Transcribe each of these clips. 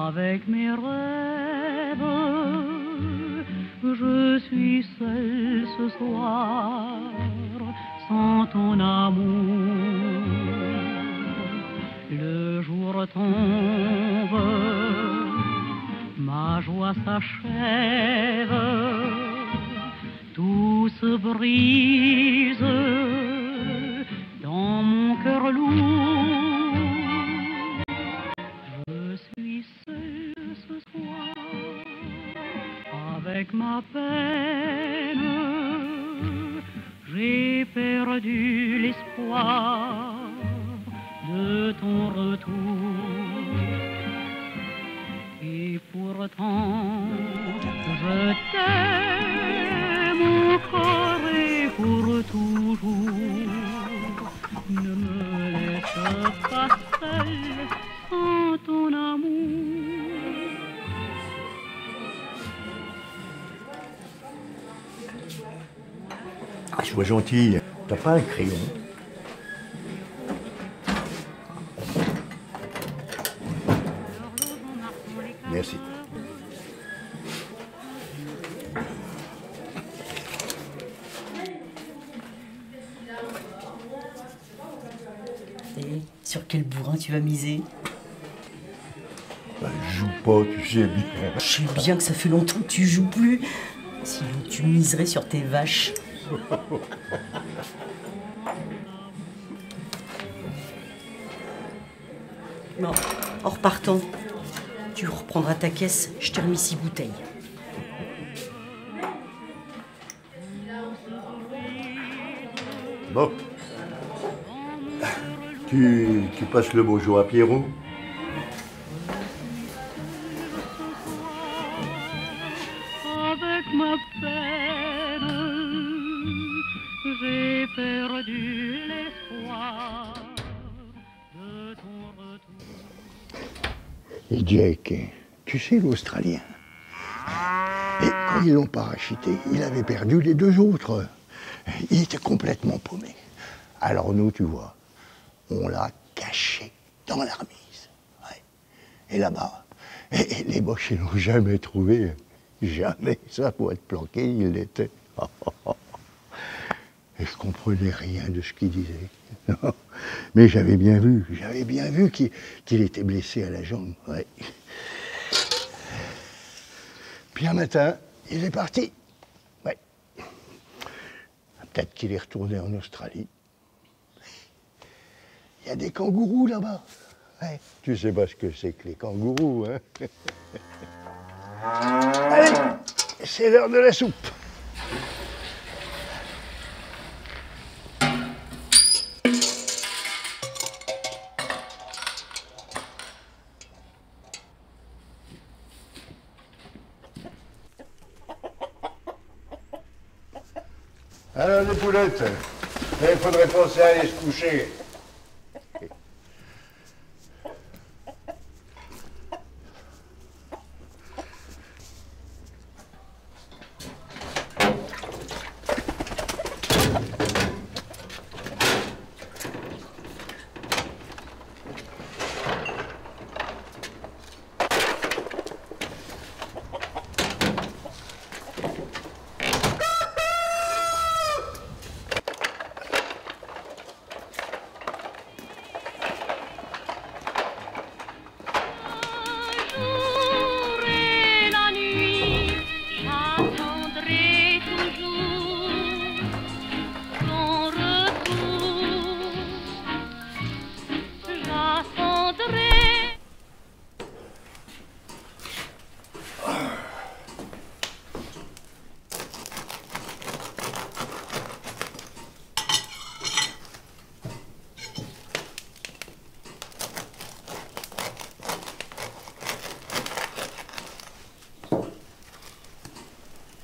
Avec mes rêves, je suis seule ce soir, sans ton amour. Le jour tombe, ma joie s'achève, tout se brise dans mon cœur lourd. Je suis seule ce soir avec ma peine, j'ai perdu l'espoir de ton retour. Et pourtant, je t'aime encore et pour toujours. Ne me laisse pas seule sans ton amour. Ah, sois gentille, t'as pas un crayon? Merci. Et sur quel bourrin tu vas miser? Bah, je joue pas, tu sais bien. Je sais bien que ça fait longtemps que tu joues plus. Sinon tu miserais sur tes vaches. Bon, en repartant, tu reprendras ta caisse, je t'ai remis 6 bouteilles. Bon. Tu passes le bonjour à Pierrot? Avec ma peine, j'ai perdu l'espoir de ton retour. Et Jack, tu sais l'Australien. Et quand ils l'ont parachuté, il avait perdu les 2 autres. Il était complètement paumé. Alors nous, tu vois, on l'a caché dans la remise. Ouais. Et là-bas, et les Boches, ils l'ont jamais trouvé. Jamais. Ça, pour être planqué, il l'était. Et je comprenais rien de ce qu'il disait. Non. Mais j'avais bien vu qu'il était blessé à la jambe. Ouais. Puis un matin, il est parti. Ouais. Peut-être qu'il est retourné en Australie. Il y a des kangourous là-bas. Ouais. Tu sais pas ce que c'est que les kangourous, hein? Allez, c'est l'heure de la soupe. Alors les poulettes, il faudrait penser à aller se coucher.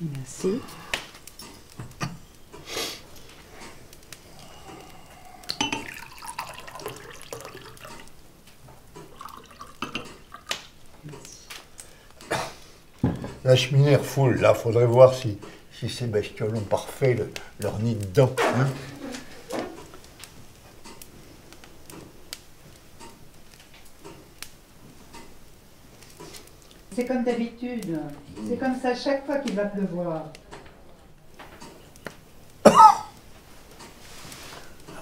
Merci. La cheminée refoule, là, faudrait voir si ces bestioles ont parfait leur nid dedans. Hein. C'est comme d'habitude. C'est comme ça chaque fois qu'il va pleuvoir.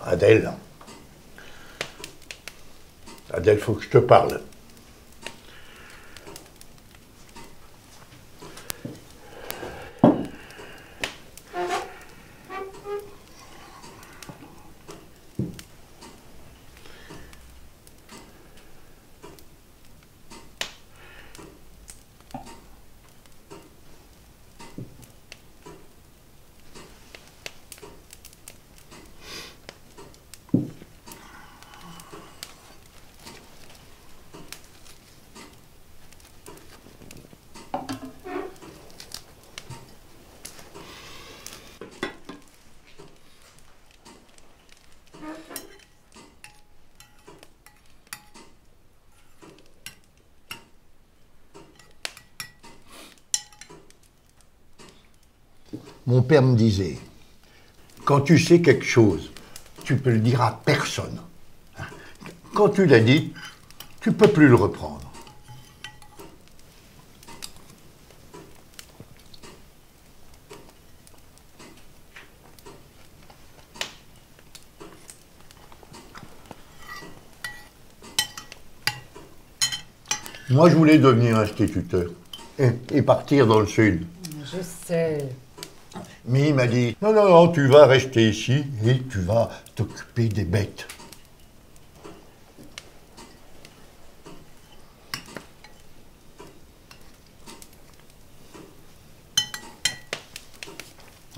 Adèle. Adèle, faut que je te parle. Mon père me disait, quand tu sais quelque chose, tu peux le dire à personne. Quand tu l'as dit, tu peux plus le reprendre. Moi, je voulais devenir instituteur et partir dans le sud. Je sais. Mais il m'a dit, non, non, non, tu vas rester ici et tu vas t'occuper des bêtes.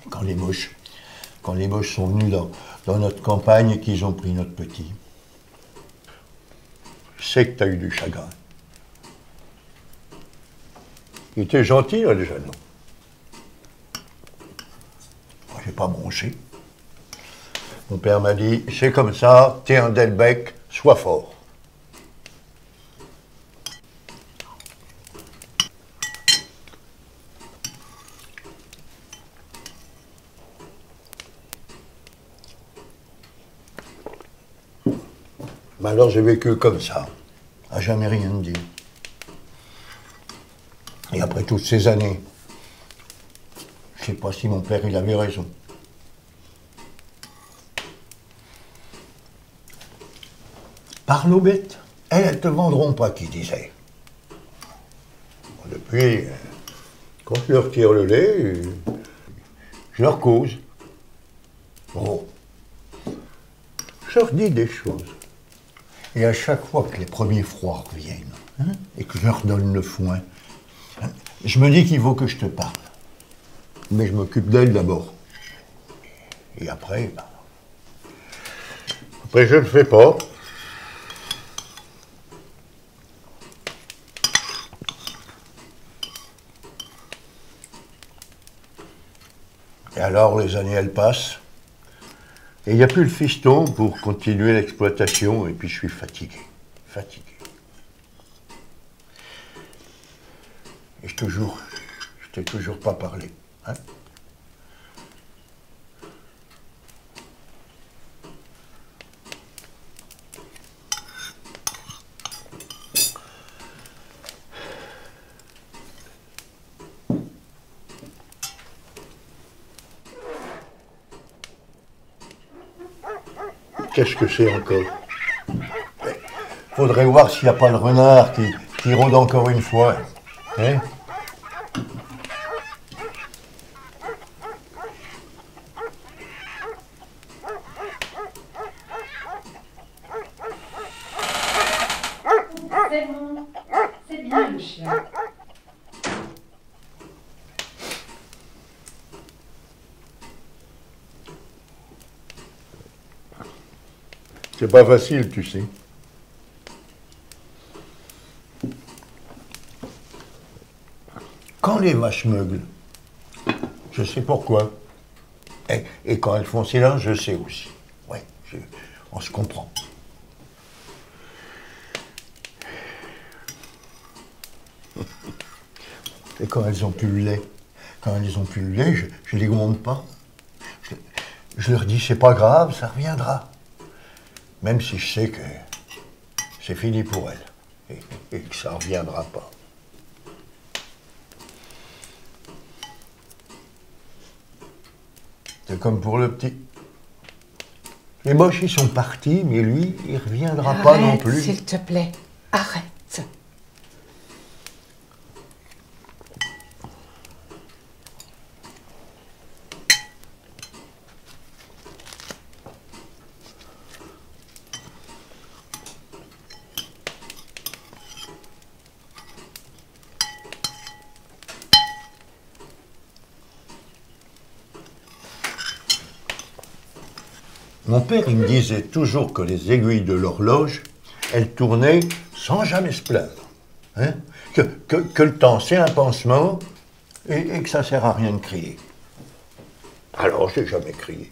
Quand les moches sont venus dans notre campagne et qu'ils ont pris notre petit, je sais que tu as eu du chagrin. Il était gentil, là, le Jeannot. Moi, j'ai pas bronché. Mon père m'a dit, c'est comme ça, t'es un Delbecq, sois fort. Mais alors j'ai vécu comme ça, à jamais rien dire. Et après toutes ces années, je sais pas si mon père il avait raison. Parle aux bêtes, elles te vendront pas, qui disait. Depuis, quand je leur tire le lait, je leur cause. Bon, je leur dis des choses. Et à chaque fois que les premiers froids reviennent, et que je leur donne le foin, je me dis qu'il faut que je te parle. Mais je m'occupe d'elle d'abord. Et après, après je ne le fais pas. Et alors les années elles passent. Et il n'y a plus le fiston pour continuer l'exploitation, et puis je suis fatigué. Fatigué. Et je t'ai toujours pas parlé. Hein? Qu'est-ce que c'est encore? Faudrait voir s'il n'y a pas le renard qui rôde encore une fois. Hein? C'est bon. C'est bien le chien. C'est pas facile, tu sais. Quand les vaches meuglent, je sais pourquoi. Et quand elles font silence, je sais aussi. Ouais, on se comprend. Et quand elles ont plus le lait, je les gronde pas. Je leur dis, c'est pas grave, ça reviendra. Même si je sais que c'est fini pour elles et que ça ne reviendra pas. C'est comme pour le petit. Les Boches, ils sont partis, mais lui, il reviendra pas non Arrête, plus. s'il te plaît, arrête. Mon père, il me disait toujours que les aiguilles de l'horloge, elles tournaient sans jamais se plaindre. Hein? Que le temps, c'est un pansement et que ça sert à rien de crier. Alors, j'ai jamais crié.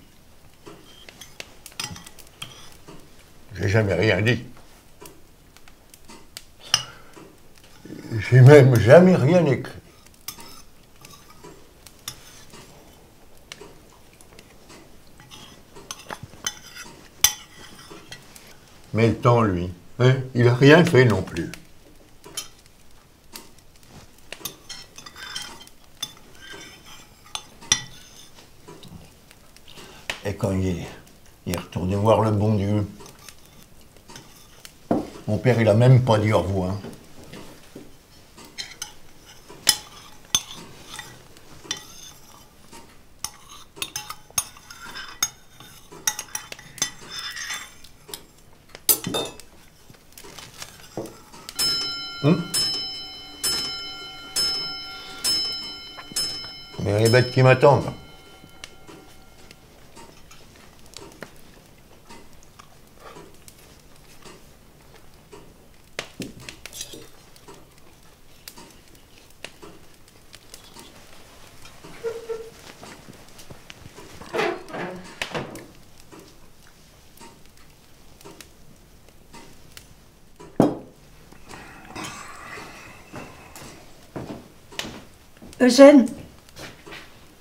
J'ai jamais rien dit. J'ai même jamais rien écrit. Mais le temps, lui, hein, il n'a rien fait non plus. Et quand il est retourné voir le bon Dieu, mon père, il a même pas dit au revoir. Mais il y a les bêtes qui m'attendent. Eugène,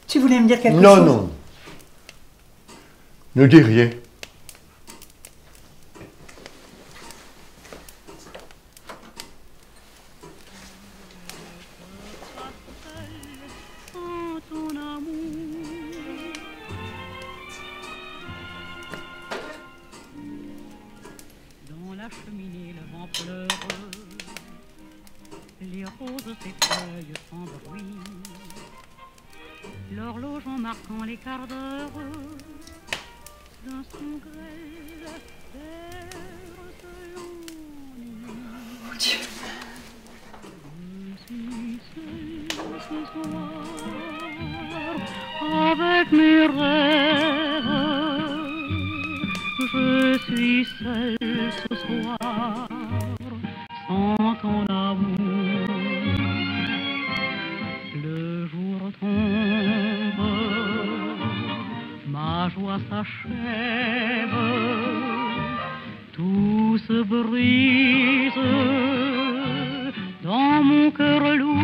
tu voulais me dire quelque chose? Non, non. Ne dis rien. Sans ton amour. Dans la cheminée, le vent pleure. Les roses s'effeuillent sans bruit. L'horloge en marquant les quarts d'heure. D'un son grêle, berce l'ennui. Mon Dieu. Je suis seule ce soir avec mes rêves. Je suis seule ce soir sans ton amour. Le jour tombe, ma joie s'achève, tout se brise dans mon cœur lourd.